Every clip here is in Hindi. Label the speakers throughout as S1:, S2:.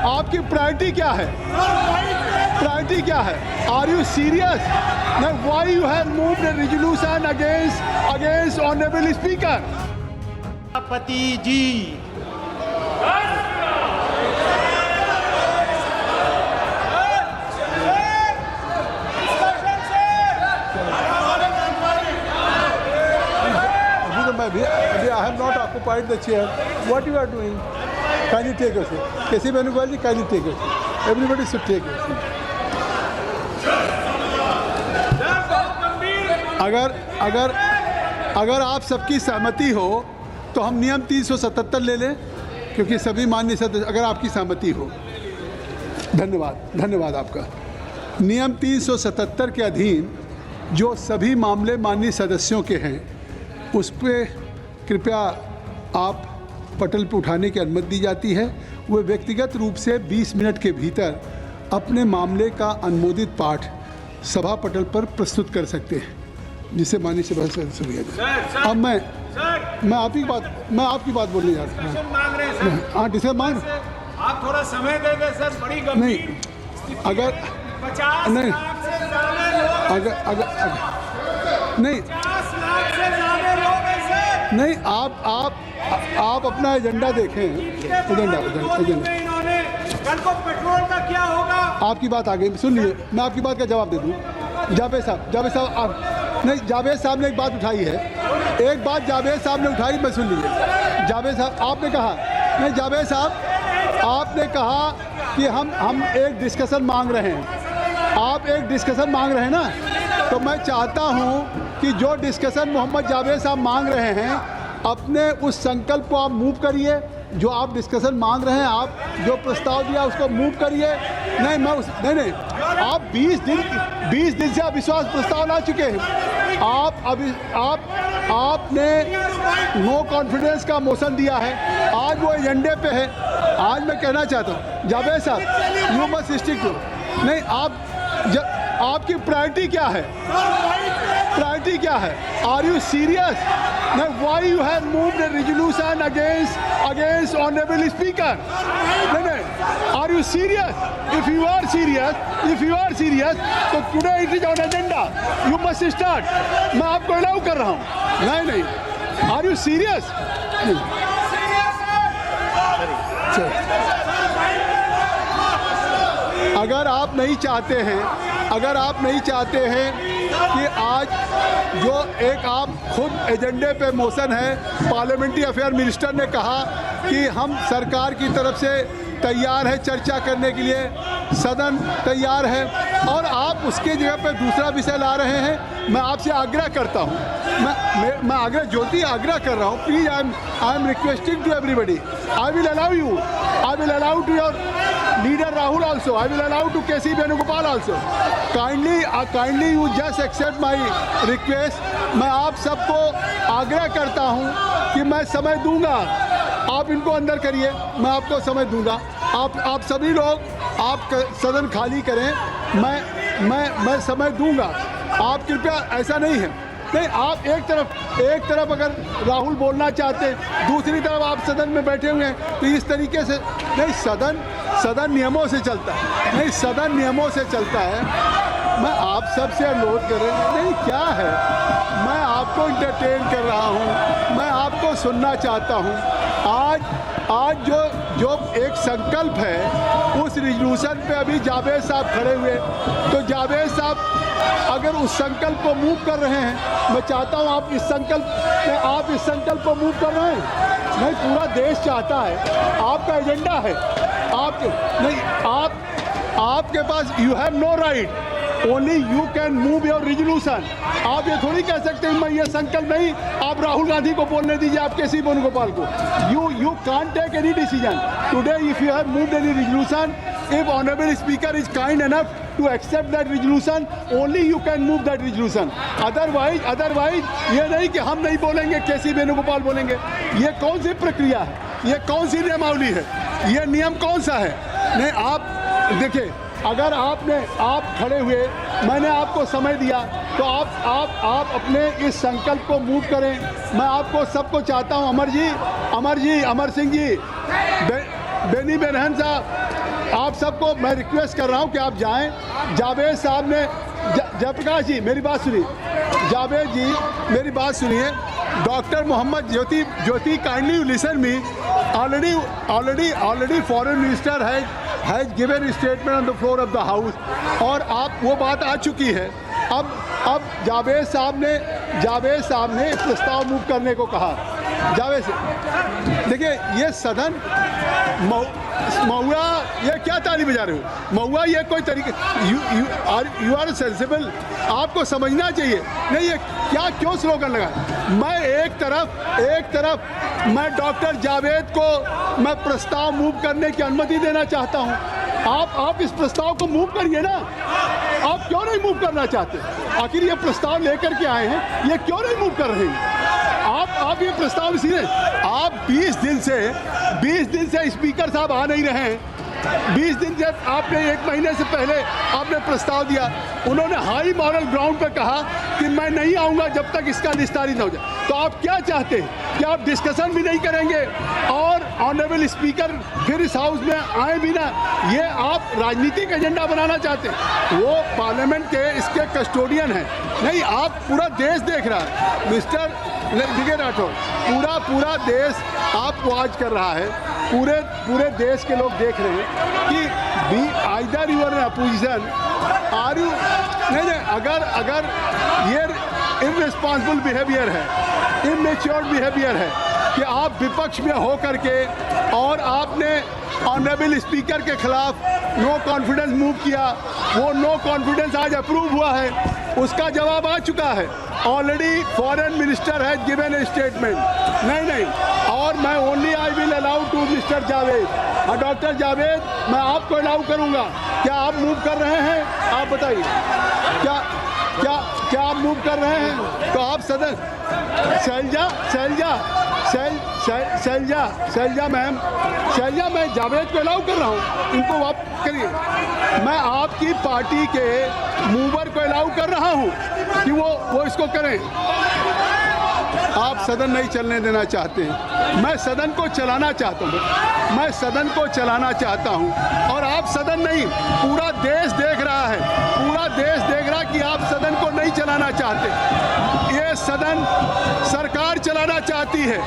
S1: आपकी प्रायोरिटी क्या है? प्रायोरिटी क्या है? Are you serious? Why you have moved a resolution against honourable speaker?
S2: सभापति ji,
S1: I have not occupied the chair. What you are doing? Can you take a seat? K.C. Venugopal ji, can you take a seat? Everybody should take a seat. अगर आप सबकी सहमति हो तो हम नियम 377 ले लें, क्योंकि सभी माननीय सदस्य, अगर आपकी सहमति हो। धन्यवाद आपका। नियम 377 के अधीन जो सभी मामले माननीय सदस्यों के हैं उस पर कृपया आप पटल पर उठाने की अनुमति दी जाती है। वे व्यक्तिगत रूप से 20 मिनट के भीतर अपने मामले का अनुमोदित पाठ सभा पटल पर प्रस्तुत कर सकते हैं, जिसे माननीय सभा सदस्य लिया जाए। अब मैं आपकी बात बोलने जा रहा हूँ। हाँ, डिस्कशन मांग।
S3: आप थोड़ा समय दे दें सर, बड़ी गंभीर
S1: नहीं, अगर
S3: 50
S1: नहीं,
S3: लाख से ज्यादा लोग,
S1: अगर नहीं
S3: 50 लाख से ज्यादा लोग हैं सर।
S1: नहीं, आप अपना एजेंडा देखें। एजेंडा
S3: इन्होंने कल को पेट्रोल का क्या होगा?
S1: आपकी बात आ गई, सुन लीजिए, मैं आपकी बात का जवाब दे दूँ। जावेद साहब ने एक बात उठाई है, एक बात जावेद साहब ने उठाई, मैं सुन लीजिए। जावेद साहब आपने कहा, नहीं जावेद साहब आपने कहा कि हम एक डिस्कशन मांग रहे हैं। आप एक डिस्कशन मांग रहे हैं ना, तो मैं चाहता हूं कि जो डिस्कशन मोहम्मद जावेद साहब मांग रहे हैं, अपने उस संकल्प को आप मूव करिए। जो आप डिस्कशन मांग रहे हैं, आप जो प्रस्ताव दिया उसको मूव करिए। नहीं, आप 20 दिन से अविश्वास प्रस्ताव ला चुके हैं। आपने नो कॉन्फिडेंस का मोशन दिया है, आज वो एजेंडे पे है। आज मैं कहना चाहता हूँ जावेद साहब, यू मस्ट स्टिक टू। नहीं, आपकी प्रायोरिटी क्या है? प्रायोरिटी क्या है? Are you serious? Why you have moved a resolution against honourable speaker? नहीं, are you serious? If you are serious तो today it is on agenda, you must start. मैं आपको अलाउ कर रहा हूँ। नहीं, आर यू सीरियस? अगर आप नहीं चाहते हैं कि आज जो एक आप खुद एजेंडे पे मोशन है, पार्लियामेंट्री अफेयर मिनिस्टर ने कहा कि हम सरकार की तरफ से तैयार है चर्चा करने के लिए, सदन तैयार है, और आप उसके जगह पे दूसरा विषय ला रहे हैं। मैं आपसे आग्रह करता हूं, मैं आग्रह कर रहा हूं, please I am requesting to everybody, I will allow to your leader Rahul also, I will allow to K.C. Venugopal also. Kindly you just accept my request. मैं आप सबको आग्रह करता हूं कि मैं समय दूंगा, आप इनको अंदर करिए, मैं आपको समय दूंगा। आप सभी लोग आप सदन खाली करें, मैं समय दूंगा। आप कृपया, ऐसा नहीं है। नहीं, आप एक तरफ अगर राहुल बोलना चाहते हैं, दूसरी तरफ आप सदन में बैठे हुए हैं, तो इस तरीके से नहीं, सदन नियमों से चलता है। नहीं, सदन नियमों से चलता है। मैं आप सबसे अनुरोध कर रहा हूँ, नहीं क्या है, मैं आपको इंटरटेन कर रहा हूँ, मैं आपको सुनना चाहता हूँ। आज जो एक संकल्प है, उस रिजोल्यूशन पे अभी जावेद साहब खड़े हुए, तो जावेद साहब अगर उस संकल्प को मूव कर रहे हैं, मैं चाहता हूं आप इस संकल्प को मूव कर रहे हैं। नहीं, पूरा देश चाहता है, आपका एजेंडा है, आपके पास, you have no right, only you can move your resolution. आप ये थोड़ी कह सकते हैं मैं ये संकल्प नहीं, आप राहुल गांधी को बोलने दीजिए, आप K.C. वेणुगोपाल को। You can't take any decision today if you have moved any resolution, if honorable speaker is kind enough to accept that resolution, only you can move that resolution. Otherwise ये नहीं कि हम नहीं बोलेंगे, K.C. वेणुगोपाल बोलेंगे। ये कौन सी प्रक्रिया है? ये कौन सी नियमावली है? ये नियम कौन सा है? नहीं, आप देखिए, अगर आप खड़े हुए, मैंने आपको समय दिया, तो आप अपने इस संकल्प को मूव करें। मैं आपको सबको चाहता हूं, अमर सिंह जी, बेनी बेनहन साहब, आप सबको मैं रिक्वेस्ट कर रहा हूं कि आप जाएं। जावेद साहब ने जयप्रकाश जी मेरी बात सुनिए, जावेद जी मेरी बात सुनिए। Doctor Mohammad Jyoti kindly listen me. Already foreign minister has given statement on the floor of the house, और आप वो बात आ चुकी है। अब जावेद साहब ने प्रस्ताव मूव करने को कहा। जावेद से देखिए, ये सदन महुआ, ये क्या ताली बजा रहे हो? महुआ ये कोई तरीके, यू आर सेंसिबल, आपको समझना चाहिए। नहीं, ये क्या क्यों स्लोगन लगा? मैं एक तरफ मैं डॉक्टर जावेद को मैं प्रस्ताव मूव करने की अनुमति देना चाहता हूं। आप इस प्रस्ताव को मूव करिए ना। आप क्यों नहीं मूव करना चाहते? आखिर ये प्रस्ताव लेकर के आए हैं, ये क्यों नहीं मूव कर रहे हैं? आप ये प्रस्ताव इसीलिए, आप 20 दिन से स्पीकर साहब आ नहीं रहे हैं। 20 दिन से आपने, 1 महीने से पहले आपने प्रस्ताव दिया, उन्होंने हाई मॉरल ग्राउंड पर कहा कि मैं नहीं आऊँगा जब तक इसका निस्तारित न हो जाए। तो आप क्या चाहते हैं कि आप डिस्कशन भी नहीं करेंगे और ऑनरेबल स्पीकर फिर इस हाउस में आए भी ना? ये आप राजनीतिक एजेंडा बनाना चाहते हैं। वो पार्लियामेंट के इसके कस्टोडियन हैं। नहीं, आप पूरा देश देख रहा है मिस्टर विजय राठौर, पूरा देश आपको आज कर रहा है। पूरे देश के लोग देख रहे हैं कि either you are in opposition are you नहीं, अगर ये इररिस्पॉन्सिबल बिहेवियर है, इमेच्योर बिहेवियर है कि आप विपक्ष में हो करके और आपने ऑनरेबल स्पीकर के खिलाफ नो कॉन्फिडेंस मूव किया, वो नो कॉन्फिडेंस आज अप्रूव हुआ है, उसका जवाब आ चुका है। ऑलरेडी फॉरेन मिनिस्टर है गिवन ए स्टेटमेंट। नहीं, और मैं only I will allow to mister Javed, doctor Javed, मैं आपको अलाउ करूंगा। क्या आप मूव कर रहे हैं? आप बताइए, क्या आप मूव कर रहे हैं? तो आप सदन, शैलजा मैम, मैं जावेद को अलाउ कर रहा हूँ, इनको आप करिए। मैं आपकी पार्टी के मूवर को अलाउ कर रहा हूँ कि वो इसको करें। आप सदन नहीं चलने देना चाहते हैं। मैं सदन को चलाना चाहता हूं, और आप सदन नहीं, पूरा देश देख रहा है कि आप सदन को नहीं चलाना चाहते। ये सदन सरकार चलाना चाहती है,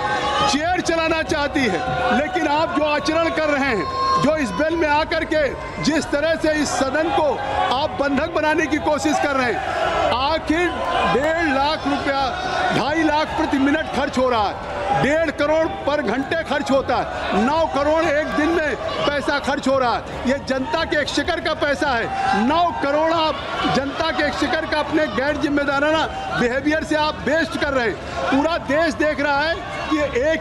S1: चेयर चलाना चाहती है, लेकिन आप जो आचरण कर रहे हैं, जो इस बिल में आकर के जिस तरह से इस सदन को आप बंधक बनाने की कोशिश कर रहे हैं, आखिर 1.5 लाख रुपया, 2.5 लाख प्रति मिनट खर्च हो रहा है, 1.5 करोड़ पर घंटे खर्च होता है, 9 करोड़ एक दिन में पैसा खर्च हो रहा है। ये जनता के एक्सचेकर का पैसा है। 9 करोड़ आप जनता के एक्सचेकर का अपने गैर जिम्मेदाराना बिहेवियर से आप वेस्ट कर रहे हैं। पूरा देश देख रहा है कि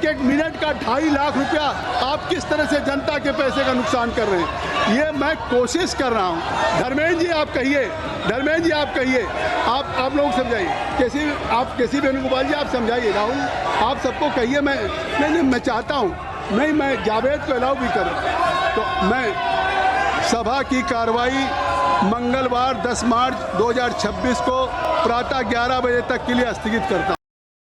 S1: एक मिनट का 2.5 लाख रुपया आप किस तरह से जनता के पैसे का नुकसान कर रहे हैं। ये मैं कोशिश कर रहा हूँ। धर्मेंद्र जी आप कहिए, आप लोग समझाइए, कैसी वेणुगोपाल जी आप समझाइए, राहुल आप सबको कहिए। मैं चाहता हूँ, मैं जावेद को अलाउ भी करूँ। तो मैं सभा की कार्रवाई मंगलवार 10 मार्च 2026 को प्रातः 11 बजे तक के लिए स्थगित करता हूँ।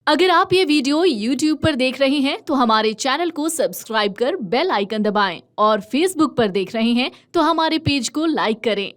S4: अगर आप ये वीडियो YouTube पर देख रहे हैं तो हमारे चैनल को सब्सक्राइब कर बेल आइकन दबाएं, और Facebook पर देख रहे हैं तो हमारे पेज को लाइक करें।